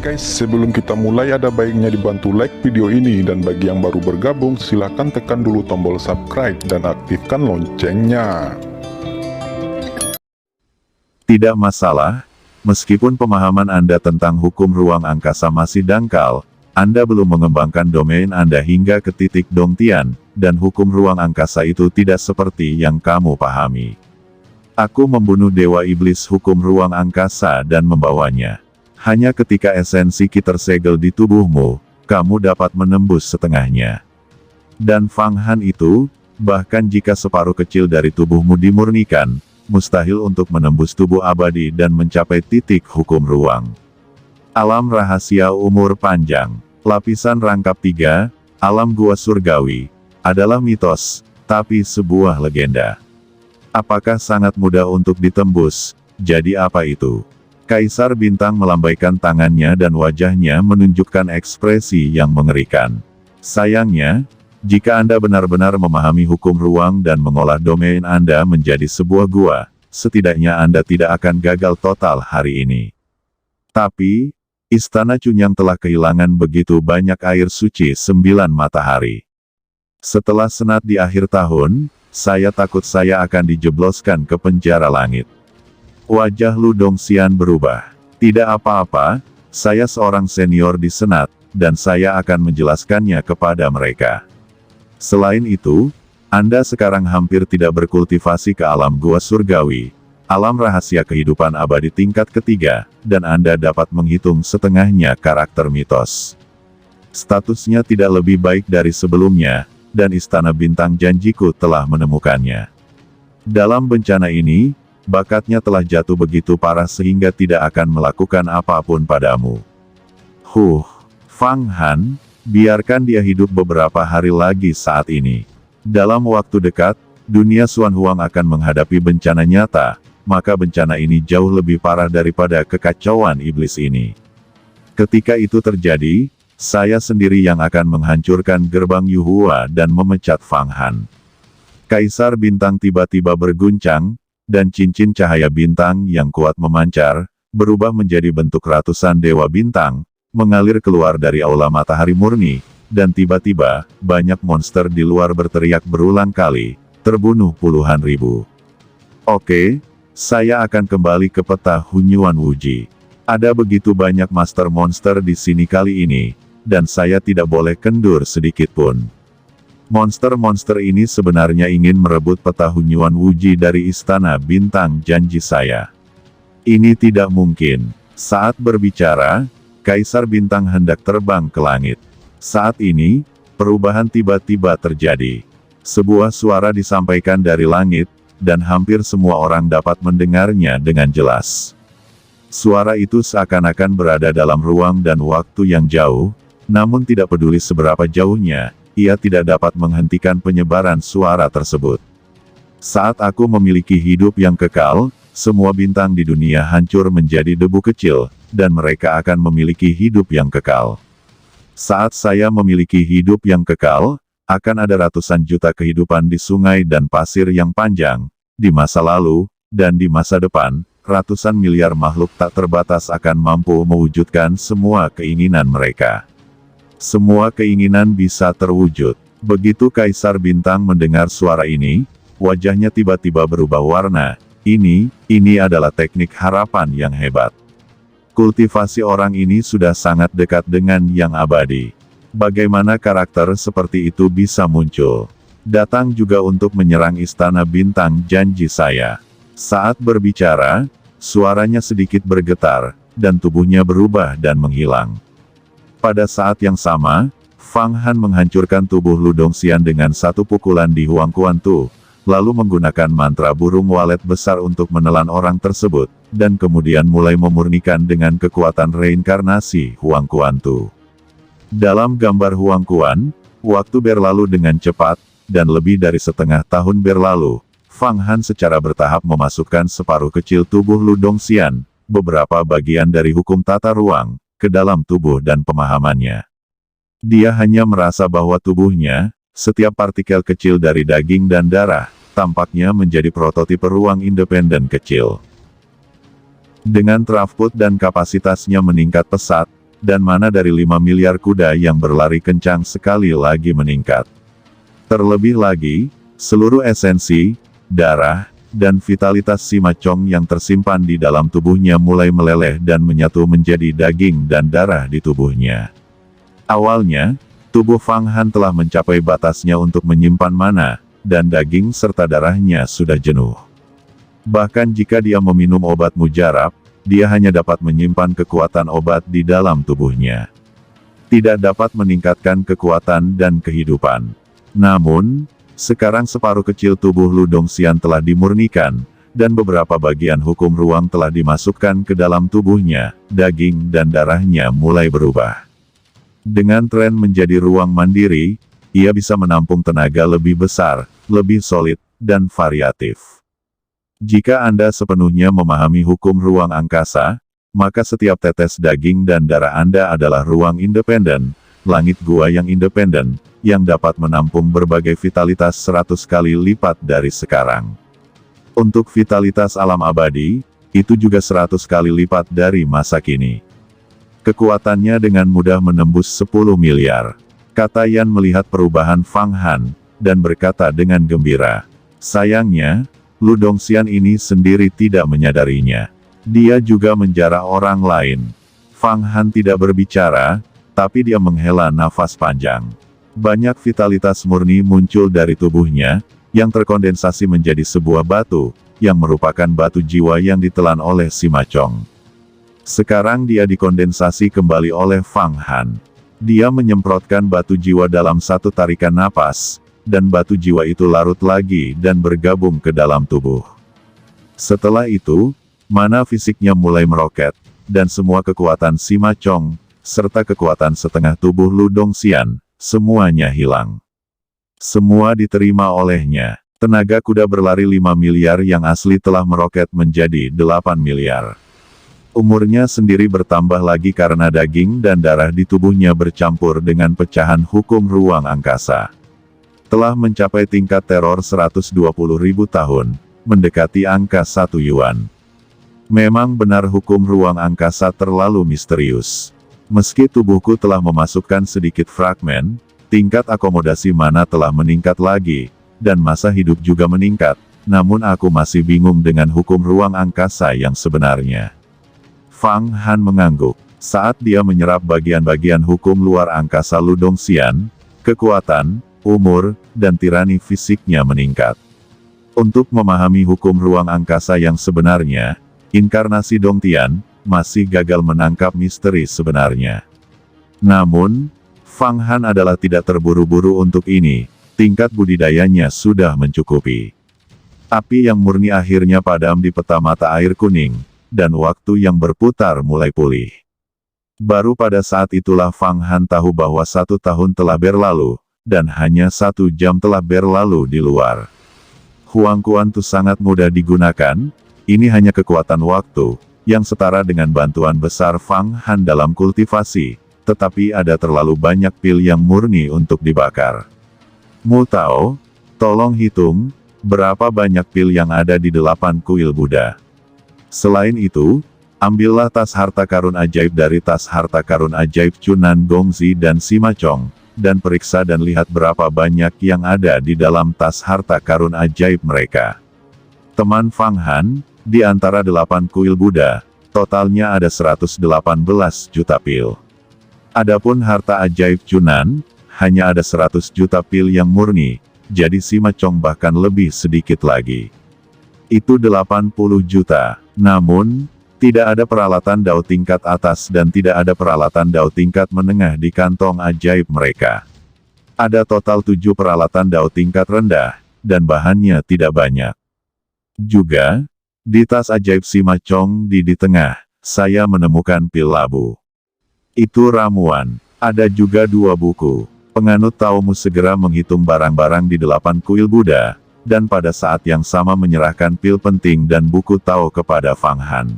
guys, sebelum kita mulai ada baiknya dibantu like video ini, dan bagi yang baru bergabung silahkan tekan dulu tombol subscribe dan aktifkan loncengnya. Tidak masalah, meskipun pemahaman Anda tentang hukum ruang angkasa masih dangkal, Anda belum mengembangkan domain Anda hingga ke titik Dongtian, dan hukum ruang angkasa itu tidak seperti yang kamu pahami. Aku membunuh Dewa Iblis hukum ruang angkasa dan membawanya. Hanya ketika esensi Ki tersegel di tubuhmu, kamu dapat menembus setengahnya. Dan Fang Han itu, bahkan jika separuh kecil dari tubuhmu dimurnikan, mustahil untuk menembus tubuh abadi dan mencapai titik hukum ruang. Alam rahasia umur panjang, lapisan rangkap 3, alam gua surgawi, adalah mitos, tapi sebuah legenda. Apakah sangat mudah untuk ditembus? Jadi apa itu? Kaisar Bintang melambaikan tangannya dan wajahnya menunjukkan ekspresi yang mengerikan. Sayangnya, jika Anda benar-benar memahami hukum ruang dan mengolah domain Anda menjadi sebuah gua, setidaknya Anda tidak akan gagal total hari ini. Tapi, Istana Cunyang telah kehilangan begitu banyak air suci 9 matahari. Setelah senat di akhir tahun, saya takut saya akan dijebloskan ke penjara langit. Wajah Lu Dongxian berubah. Tidak apa-apa, saya seorang senior di senat, dan saya akan menjelaskannya kepada mereka. Selain itu, Anda sekarang hampir tidak berkultivasi ke alam gua surgawi, alam rahasia kehidupan abadi tingkat ketiga, dan Anda dapat menghitung setengahnya karakter mitos. Statusnya tidak lebih baik dari sebelumnya, dan Istana Bintang janjiku telah menemukannya. Dalam bencana ini, bakatnya telah jatuh begitu parah sehingga tidak akan melakukan apapun padamu. Fang Han, biarkan dia hidup beberapa hari lagi saat ini. Dalam waktu dekat, dunia Xuan Huang akan menghadapi bencana nyata, maka bencana ini jauh lebih parah daripada kekacauan iblis ini. Ketika itu terjadi, saya sendiri yang akan menghancurkan gerbang Yuhua dan memecat Fang Han. Kaisar Bintang tiba-tiba berguncang, dan cincin cahaya bintang yang kuat memancar, berubah menjadi bentuk ratusan dewa bintang, mengalir keluar dari aula matahari murni, dan tiba-tiba, banyak monster di luar berteriak berulang kali, terbunuh puluhan ribu. Oke, saya akan kembali ke peta Hunyuan Wuji. Ada begitu banyak master monster di sini kali ini, dan saya tidak boleh kendur sedikitpun. Monster-monster ini sebenarnya ingin merebut peta Hunyuan Wuji dari Istana Bintang janji saya. Ini tidak mungkin. Saat berbicara, Kaisar Bintang hendak terbang ke langit. Saat ini, perubahan tiba-tiba terjadi. Sebuah suara disampaikan dari langit, dan hampir semua orang dapat mendengarnya dengan jelas. Suara itu seakan-akan berada dalam ruang dan waktu yang jauh, namun tidak peduli seberapa jauhnya, ia tidak dapat menghentikan penyebaran suara tersebut. Saat aku memiliki hidup yang kekal, semua bintang di dunia hancur menjadi debu kecil, dan mereka akan memiliki hidup yang kekal. Saat saya memiliki hidup yang kekal, akan ada ratusan juta kehidupan di sungai dan pasir yang panjang, di masa lalu, dan di masa depan, ratusan miliar makhluk tak terbatas akan mampu mewujudkan semua keinginan mereka. Semua keinginan bisa terwujud. Begitu Kaisar Bintang mendengar suara ini, wajahnya tiba-tiba berubah warna. Ini adalah teknik harapan yang hebat. Kultivasi orang ini sudah sangat dekat dengan yang abadi. Bagaimana karakter seperti itu bisa muncul? Datang juga untuk menyerang Istana Bintang janji saya. Saat berbicara, suaranya sedikit bergetar, dan tubuhnya berubah dan menghilang. Pada saat yang sama, Fang Han menghancurkan tubuh Lu Dongxian dengan satu pukulan di Huang Kuantu, lalu menggunakan mantra burung walet besar untuk menelan orang tersebut, dan kemudian mulai memurnikan dengan kekuatan reinkarnasi Huang Kuantu. Dalam gambar Huang Kuan, waktu berlalu dengan cepat, dan lebih dari setengah tahun berlalu, Fang Han secara bertahap memasukkan separuh kecil tubuh Lu Dongxian, beberapa bagian dari hukum tata ruang, ke dalam tubuh dan pemahamannya. Dia hanya merasa bahwa tubuhnya, setiap partikel kecil dari daging dan darah, tampaknya menjadi prototipe ruang independen kecil. Dengan throughput dan kapasitasnya meningkat pesat, dan mana dari 5 miliar kuda yang berlari kencang sekali lagi meningkat. Terlebih lagi, seluruh esensi, darah, dan vitalitas Sima Chong yang tersimpan di dalam tubuhnya mulai meleleh dan menyatu menjadi daging dan darah di tubuhnya. Awalnya, tubuh Fang Han telah mencapai batasnya untuk menyimpan mana, dan daging serta darahnya sudah jenuh. Bahkan jika dia meminum obat mujarab, dia hanya dapat menyimpan kekuatan obat di dalam tubuhnya. Tidak dapat meningkatkan kekuatan dan kehidupan. Namun, sekarang separuh kecil tubuh Lu Dongxian telah dimurnikan, dan beberapa bagian hukum ruang telah dimasukkan ke dalam tubuhnya, daging dan darahnya mulai berubah. Dengan tren menjadi ruang mandiri, ia bisa menampung tenaga lebih besar, lebih solid, dan variatif. Jika Anda sepenuhnya memahami hukum ruang angkasa, maka setiap tetes daging dan darah Anda adalah ruang independen, langit gua yang independen, yang dapat menampung berbagai vitalitas 100 kali lipat dari sekarang. Untuk vitalitas alam abadi, itu juga 100 kali lipat dari masa kini. Kekuatannya dengan mudah menembus 10 miliar. Kata Yan melihat perubahan Fang Han, dan berkata dengan gembira. Sayangnya, Lu Dongxian ini sendiri tidak menyadarinya. Dia juga menjarah orang lain. Fang Han tidak berbicara, tapi dia menghela nafas panjang. Banyak vitalitas murni muncul dari tubuhnya, yang terkondensasi menjadi sebuah batu, yang merupakan batu jiwa yang ditelan oleh Sima Chong. Sekarang dia dikondensasi kembali oleh Fang Han. Dia menyemprotkan batu jiwa dalam satu tarikan napas, dan batu jiwa itu larut lagi dan bergabung ke dalam tubuh. Setelah itu, mana fisiknya mulai meroket, dan semua kekuatan Sima Chong, serta kekuatan setengah tubuh Lu Dongxian, semuanya hilang. Semua diterima olehnya. Tenaga kuda berlari 5 miliar yang asli telah meroket menjadi 8 miliar. Umurnya sendiri bertambah lagi karena daging dan darah di tubuhnya bercampur dengan pecahan hukum ruang angkasa. Telah mencapai tingkat teror 120.000 tahun, mendekati angka 1 yuan. Memang benar hukum ruang angkasa terlalu misterius. Meski tubuhku telah memasukkan sedikit fragmen, tingkat akomodasi mana telah meningkat lagi, dan masa hidup juga meningkat, namun aku masih bingung dengan hukum ruang angkasa yang sebenarnya. Fang Han mengangguk. Saat dia menyerap bagian-bagian hukum luar angkasa Lu Dongxian, kekuatan, umur, dan tirani fisiknya meningkat. Untuk memahami hukum ruang angkasa yang sebenarnya, inkarnasi Dongtian masih gagal menangkap misteri sebenarnya. Namun, Fang Han adalah tidak terburu-buru untuk ini, tingkat budidayanya sudah mencukupi. Api yang murni akhirnya padam di peta mata air kuning, dan waktu yang berputar mulai pulih. Baru pada saat itulah Fang Han tahu bahwa 1 tahun telah berlalu, dan hanya 1 jam telah berlalu di luar. Huang Kuan Tu sangat mudah digunakan, ini hanya kekuatan waktu, yang setara dengan bantuan besar Fang Han dalam kultivasi, tetapi ada terlalu banyak pil yang murni untuk dibakar. Mu Tao, tolong hitung, berapa banyak pil yang ada di 8 kuil Buddha. Selain itu, ambillah tas harta karun ajaib dari tas harta karun ajaib Chunan Gongzi dan Sima Chong, dan periksa dan lihat berapa banyak yang ada di dalam tas harta karun ajaib mereka. Teman Fang Han, di antara 8 kuil Buddha, totalnya ada 118 juta pil. Adapun harta ajaib Chunan, hanya ada 100 juta pil yang murni, jadi Sima Chong bahkan lebih sedikit lagi. Itu 80 juta, namun, tidak ada peralatan Dao tingkat atas dan tidak ada peralatan Dao tingkat menengah di kantong ajaib mereka. Ada total 7 peralatan Dao tingkat rendah, dan bahannya tidak banyak. Juga, di tas ajaib Sima Chong di tengah, saya menemukan pil labu. Itu ramuan. Ada juga 2 buku. Penganut Taomu segera menghitung barang-barang di 8 kuil Buddha, dan pada saat yang sama menyerahkan pil penting dan buku Tao kepada Fang Han.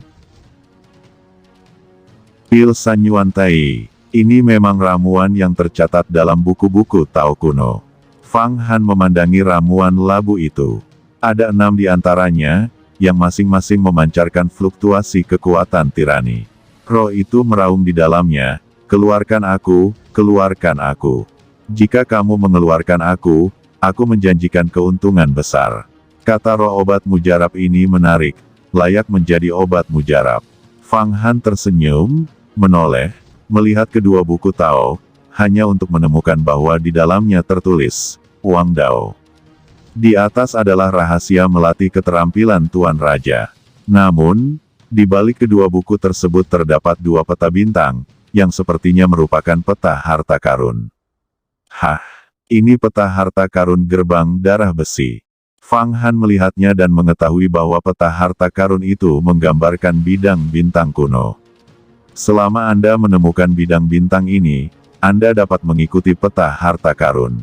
Pil Sanyuan Tai. Ini memang ramuan yang tercatat dalam buku-buku Tao kuno. Fang Han memandangi ramuan labu itu. Ada 6 di antaranya, yang masing-masing memancarkan fluktuasi kekuatan tirani. Roh itu meraung di dalamnya, Keluarkan aku, keluarkan aku. Jika kamu mengeluarkan aku menjanjikan keuntungan besar. Kata roh obat mujarab ini menarik, layak menjadi obat mujarab. Fang Han tersenyum, menoleh, melihat kedua buku Tao, hanya untuk menemukan bahwa di dalamnya tertulis, Wang Dao. Di atas adalah rahasia melatih keterampilan Tuan Raja. Namun, di balik kedua buku tersebut terdapat dua peta bintang, yang sepertinya merupakan peta harta karun. Hah, ini peta harta karun gerbang darah besi. Fang Han melihatnya dan mengetahui bahwa peta harta karun itu menggambarkan bidang bintang kuno. Selama Anda menemukan bidang bintang ini, Anda dapat mengikuti peta harta karun.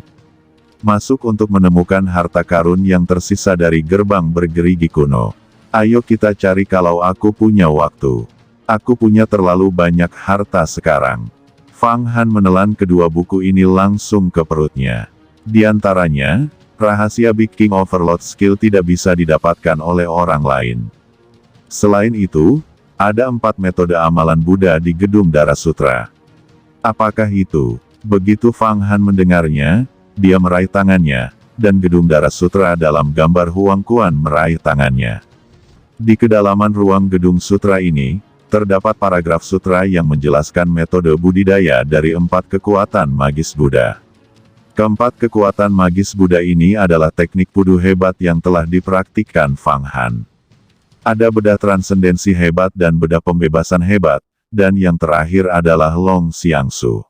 Masuk untuk menemukan harta karun yang tersisa dari gerbang bergerigi kuno. Ayo kita cari kalau aku punya waktu. Aku punya terlalu banyak harta sekarang. Fang Han menelan kedua buku ini langsung ke perutnya. Di antaranya, rahasia Big King Overload Skill tidak bisa didapatkan oleh orang lain. Selain itu, ada 4 metode amalan Buddha di Gedung Darah Sutra. Apakah itu? Begitu Fang Han mendengarnya, dia meraih tangannya, dan Gedung Darah Sutra dalam gambar Huang Kuan meraih tangannya. Di kedalaman ruang Gedung Sutra ini, terdapat paragraf sutra yang menjelaskan metode budidaya dari 4 kekuatan magis Buddha. Keempat kekuatan magis Buddha ini adalah teknik pudu hebat yang telah dipraktikkan Fang Han. Ada bedah transendensi hebat dan bedah pembebasan hebat, dan yang terakhir adalah Long Xiangsu.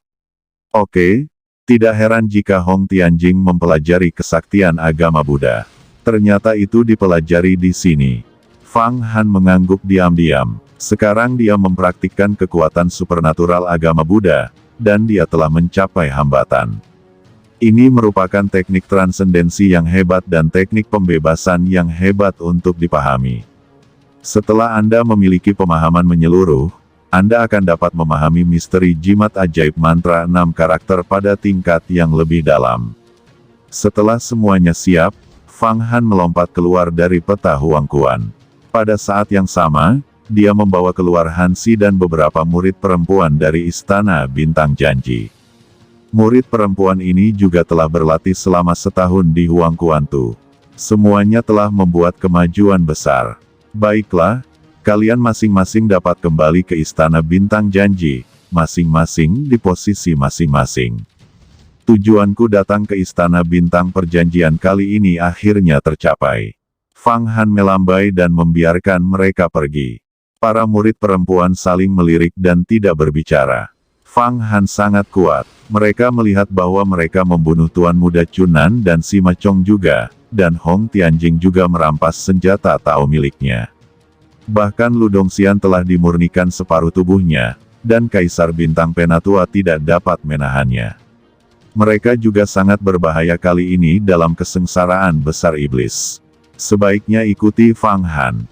Oke, tidak heran jika Hong Tianjing mempelajari kesaktian agama Buddha. Ternyata itu dipelajari di sini. Fang Han mengangguk diam-diam. Sekarang dia mempraktikkan kekuatan supernatural agama Buddha, dan dia telah mencapai hambatan. Ini merupakan teknik transendensi yang hebat dan teknik pembebasan yang hebat untuk dipahami. Setelah Anda memiliki pemahaman menyeluruh, Anda akan dapat memahami misteri jimat ajaib mantra 6 karakter pada tingkat yang lebih dalam. Setelah semuanya siap, Fang Han melompat keluar dari peta Huang Kuan. Pada saat yang sama, dia membawa keluar Hansi dan beberapa murid perempuan dari Istana Bintang Janji. Murid perempuan ini juga telah berlatih selama setahun di Huang Kuan Tu. Semuanya telah membuat kemajuan besar. Baiklah, kalian masing-masing dapat kembali ke Istana Bintang Janji, masing-masing di posisi masing-masing. Tujuanku datang ke Istana Bintang Perjanjian kali ini akhirnya tercapai. Fang Han melambai dan membiarkan mereka pergi. Para murid perempuan saling melirik dan tidak berbicara. Fang Han sangat kuat. Mereka melihat bahwa mereka membunuh Tuan Muda Chunan dan Sima Chong juga, dan Hong Tianjing juga merampas senjata Tao miliknya. Bahkan Lu Dongxian telah dimurnikan separuh tubuhnya, dan Kaisar Bintang Penatua tidak dapat menahannya. Mereka juga sangat berbahaya kali ini dalam kesengsaraan besar iblis. Sebaiknya ikuti Fang Han.